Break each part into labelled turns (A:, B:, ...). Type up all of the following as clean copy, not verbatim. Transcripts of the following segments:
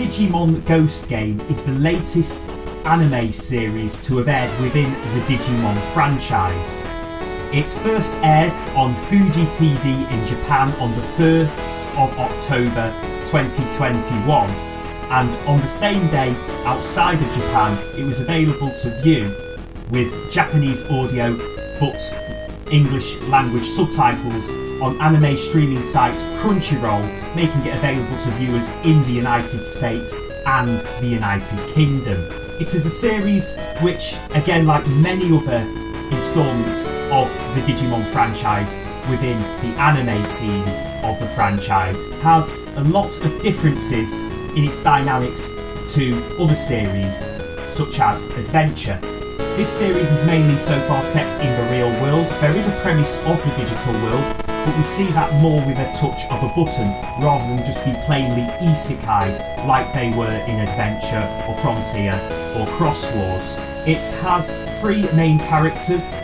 A: Digimon Ghost game is the latest anime series to have aired within the Digimon franchise. It first aired on Fuji TV in Japan on the 3rd of October 2021, and on the same day outside of Japan it was available to view with Japanese audio but English language subtitles on anime streaming site Crunchyroll, making it available to viewers in the United States and the United Kingdom. It is a series which, again like many other instalments of the Digimon franchise within the anime scene of the franchise, has a lot of differences in its dynamics to other series such as Adventure. This series is mainly so far set in the real world. There is a premise of the digital world, but we see that more with a touch of a button rather than just be plainly isekai'd like they were in Adventure or Frontier or Cross Wars. It has 3 main characters,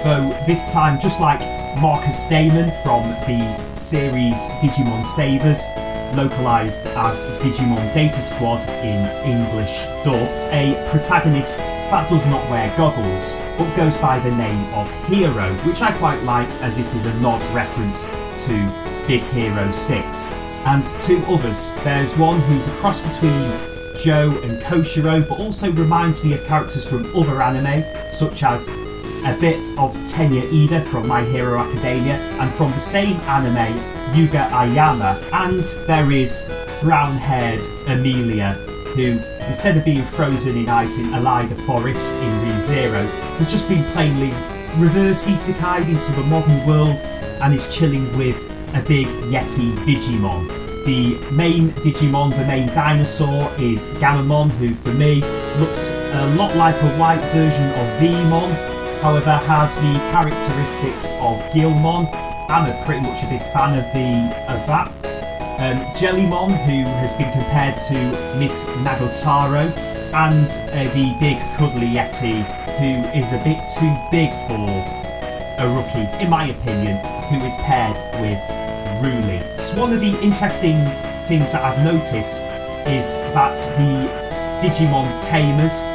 A: though this time, just like Marcus Damon from the series Digimon Savers, localised as Digimon Data Squad in English dub, a protagonist that does not wear goggles but goes by the name of Hero, which I quite like as it is a nod reference to Big Hero 6. And 2 others. There's one who's a cross between Joe and Koshiro, but also reminds me of characters from other anime, such as a bit of Tenya Ida from My Hero Academia, and from the same anime, Yuga Ayama. And there is brown-haired Amelia, who, instead of being frozen in ice in Elida Forest in ReZero, has just been plainly reverse isekai'd into the modern world and is chilling with a big Yeti Digimon. The main Digimon, the main dinosaur, is Gammamon, who for me looks a lot like a white version of Vmon, however has the characteristics of Gilmon. I'm pretty much a big fan of that. Jellymon, who has been compared to Miss Nagotaro, and the big cuddly Yeti, who is a bit too big for a rookie, in my opinion, who is paired with Ruli. So one of the interesting things that I've noticed is that the Digimon tamers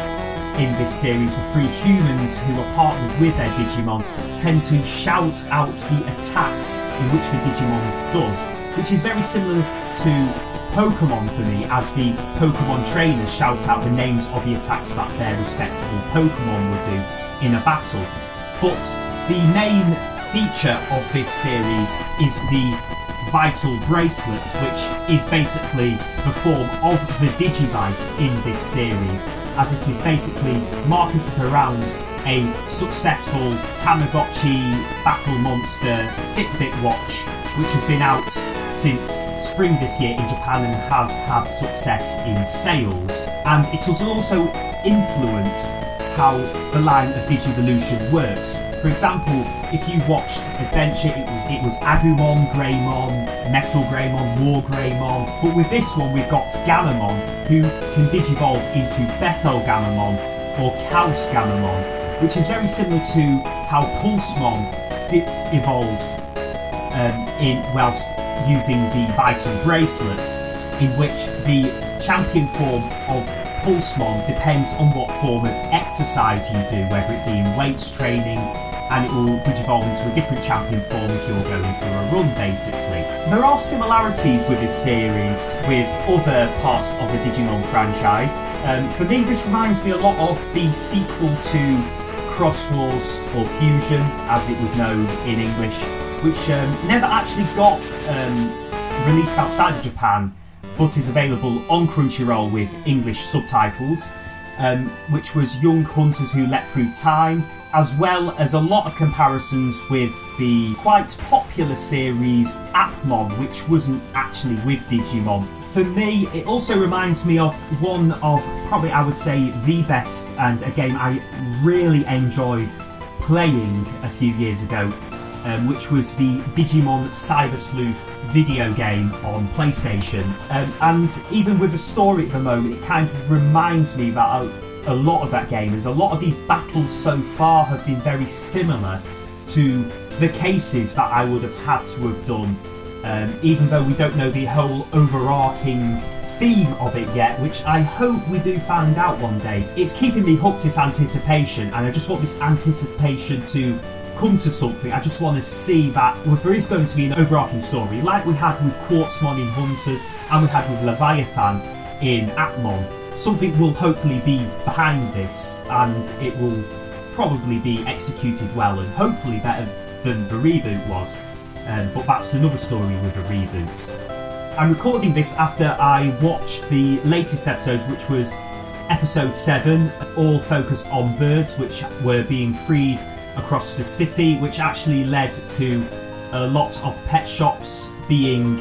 A: in this series, the 3 humans who are partnered with their Digimon, tend to shout out the attacks in which the Digimon does, which is very similar to Pokemon for me, as the Pokemon trainers shout out the names of the attacks that their respectable Pokemon would do in a battle. But the main feature of this series is the Vital Bracelet, which is basically the form of the Digivice in this series, as it is basically marketed around a successful Tamagotchi battle monster Fitbit watch, which has been out since spring this year in Japan and has had success in sales. And it has also influenced how the line of Digivolution works. For example, if you watched Adventure, it was Agumon, Greymon, Metal Greymon, War Greymon, but with this one we've got Gammamon, who can digivolve into Bethel Gammamon or Chaos Gammamon, which is very similar to how Pulsemon evolves whilst using the Vital Bracelet, in which the champion form of Pulsemon depends on what form of exercise you do, whether it be in weights training, and it will digivolve into a different champion form if you're going through a run, basically. There are similarities with this series with other parts of the Digimon franchise. For me, this reminds me a lot of the sequel to Cross Wars, or Fusion, as it was known in English, which never actually got released outside of Japan, but is available on Crunchyroll with English subtitles, which was Young Hunters Who Leapt Through Time, as well as a lot of comparisons with the quite popular series Appmon, which wasn't actually with Digimon. For me, it also reminds me of one of, probably I would say, the best, and a game I really enjoyed playing a few years ago, which was the Digimon Cyber Sleuth video game on PlayStation. And even with the story at the moment, it kind of reminds me that a lot of that game, as a lot of these battles so far have been very similar to the cases that I would have had to have done, even though we don't know the whole overarching theme of it yet, which I hope we do find out one day. It's keeping me hooked, this anticipation, and I just want this anticipation to come to something. I just want to see that there is going to be an overarching story, like we had with Quartzmon in Hunters, and we had with Leviathan in Atmon. Something will hopefully be behind this, and it will probably be executed well, and hopefully better than the reboot was. But that's another story with a reboot. I'm recording this after I watched the latest episode, which was episode 7, all focused on birds which were being freed across the city, which actually led to a lot of pet shops being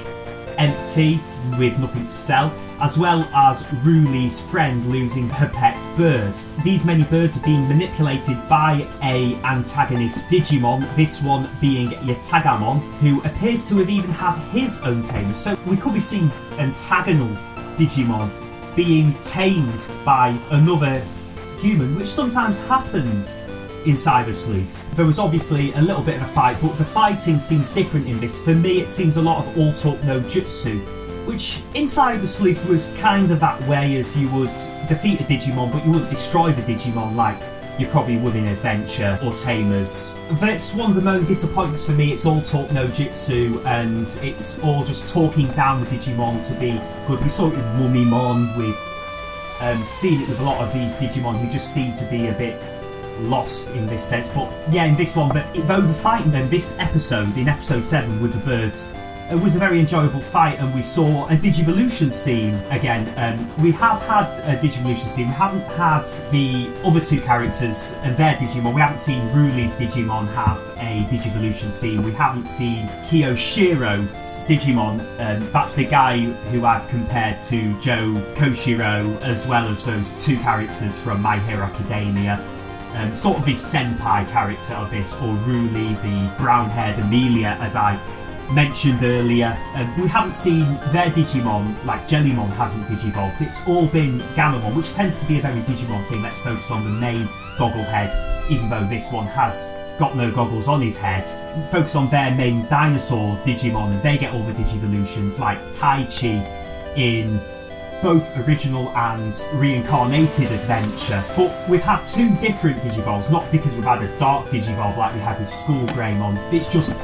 A: empty with nothing to sell, as well as Ruli's friend losing her pet bird. These many birds are being manipulated by a antagonist Digimon, this one being Yatagamon, who appears to have even had his own tamer. So we could be seeing antagonal Digimon being tamed by another human, which sometimes happened in Cyber Sleuth. There was obviously a little bit of a fight, but the fighting seems different in this. For me, it seems a lot of all talk no jutsu, which in Cyber Sleuth was kind of that way, as you would defeat a Digimon, but you wouldn't destroy the Digimon like you probably would in Adventure or Tamers. That's one of the main disappointments for me. It's all talk no jutsu, and it's all just talking down the Digimon to be good. We saw it with Mummimon, with seeing it with a lot of these Digimon who just seem to be a bit lost in this sense. But yeah, in this one, though the fighting then, this episode, in episode 7 with the birds, it was a very enjoyable fight, and we saw a Digivolution scene again. We have had a Digivolution scene, we haven't had the other two characters and their Digimon. We haven't seen Ruli's Digimon have a Digivolution scene, we haven't seen Kiyoshiro's Digimon, that's the guy who I've compared to Joe Koshiro, as well as those two characters from My Hero Academia. Sort of the senpai character of this, or Ruli, the brown-haired Amelia, as I mentioned earlier. We haven't seen their Digimon, like Jellymon hasn't digivolved. It's all been Gammamon, which tends to be a very Digimon thing. Let's focus on the main goggle head, even though this one has got no goggles on his head. Focus on their main dinosaur Digimon, and they get all the Digivolutions, like Taichi in both original and reincarnated Adventure. But we've had two different Digivolves, not because we've had a dark Digivolve like we had with School Greymon. It's just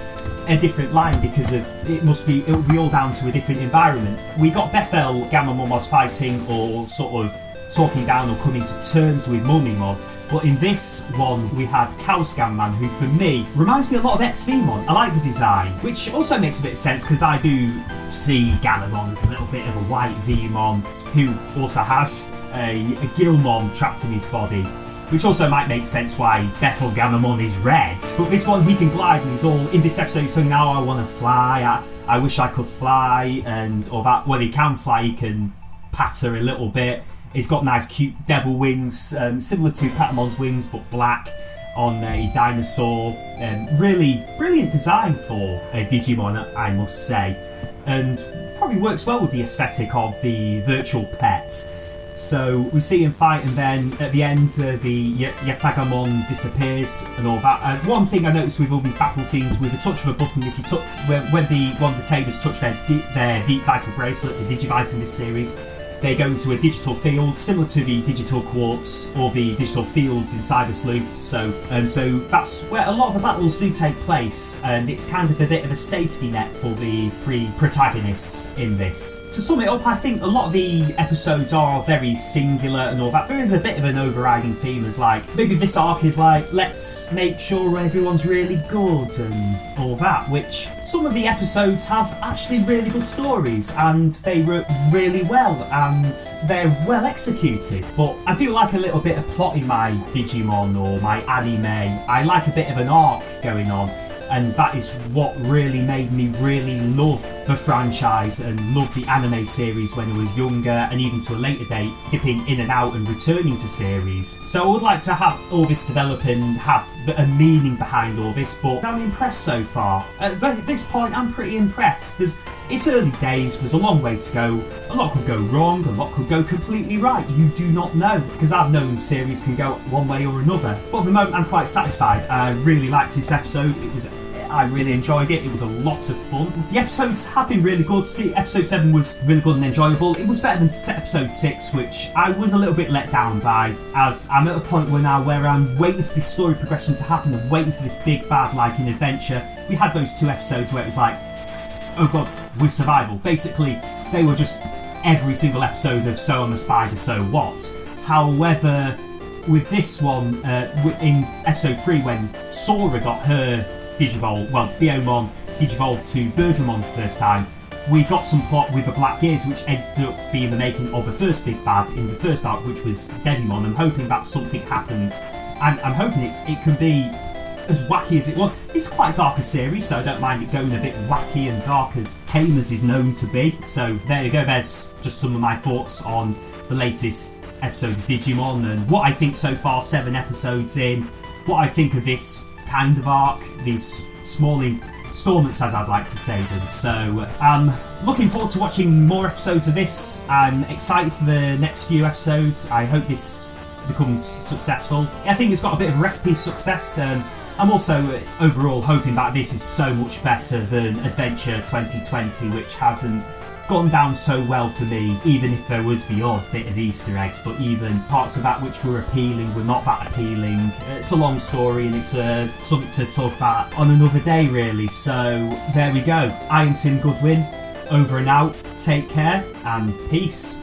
A: a different line because of it will be all down to a different environment. We got Bethel Gammamon was fighting or sort of talking down or coming to terms with Mummimon. But in this one, we had Kausgamman, who for me reminds me a lot of XVmon. I like the design, which also makes a bit of sense because I do see Gammamon as a little bit of a white Vmon who also has a Gilmon trapped in his body, which also might make sense why Bethel Gammamon is red. But this one, he can glide, and he's all in this episode. He's saying, "Now I want to fly. I wish I could fly," and or that when he can fly, he can patter a little bit. He's got nice, cute devil wings, similar to Patamon's wings, but black on a dinosaur. Really brilliant design for a Digimon, I must say, and probably works well with the aesthetic of the virtual pet. So we see him fight, and then at the end, the Yatagamon disappears and all that. One thing I noticed with all these battle scenes, with the touch of a button, if you touch when one of the Tamers touch their Deep Vital Bracelet, the Digivice in this series, they go into a digital field similar to the digital quartz or the digital fields in Cyber Sleuth. So that's where a lot of the battles do take place, and it's kind of a bit of a safety net for the three protagonists in this. To sum it up, I think a lot of the episodes are very singular and all that. There is a bit of an overriding theme, as like maybe this arc is like, let's make sure everyone's really good and all that, which some of the episodes have actually really good stories and they wrote really well and they're well executed. But I do like a little bit of plot in my Digimon or my anime. I like a bit of an arc going on, and that is what really made me really love the franchise and love the anime series when I was younger, and even to a later date, dipping in and out and returning to series. So I would like to have all this develop and have a meaning behind all this, but I'm impressed so far. At this point, I'm pretty impressed. It's early days, there's a long way to go. A lot could go wrong, a lot could go completely right. You do not know, because I've known series can go one way or another. But at the moment, I'm quite satisfied. I really liked this episode. It was I really enjoyed it. It was a lot of fun. The episodes have been really good. See, episode 7 was really good and enjoyable. It was better than episode 6, which I was a little bit let down by, as I'm at a point now where I'm waiting for this story progression to happen and waiting for this big bad, like in Adventure. We had those 2 episodes where it was like, oh god, with survival. Basically, they were just every single episode of So I'm a Spider, So What. However, with this one, in episode 3, when Sora got her Digivolve, well, Biomon Digivolved to Birdramon the first time, we got some plot with the Black Gears, which ended up being the making of the first big bad in the first arc, which was Devimon. I'm hoping that something happens, and I'm hoping it can be as wacky as it was. It's quite a darker series, so I don't mind it going a bit wacky and dark, as tame as is known to be. So there you go, there's just some of my thoughts on the latest episode of Digimon and what I think so far, 7 episodes in, what I think of this kind of arc, these small installments as I'd like to say them. So I'm looking forward to watching more episodes of this. I'm excited for the next few episodes. I hope this becomes successful. I think it's got a bit of a recipe for success. I'm also overall hoping that this is so much better than Adventure 2020, which hasn't gone down so well for me, even if there was the odd bit of Easter eggs, but even parts of that which were appealing were not that appealing. It's a long story and it's something to talk about on another day really, so there we go. I am Tim Goodwin, over and out, take care and peace.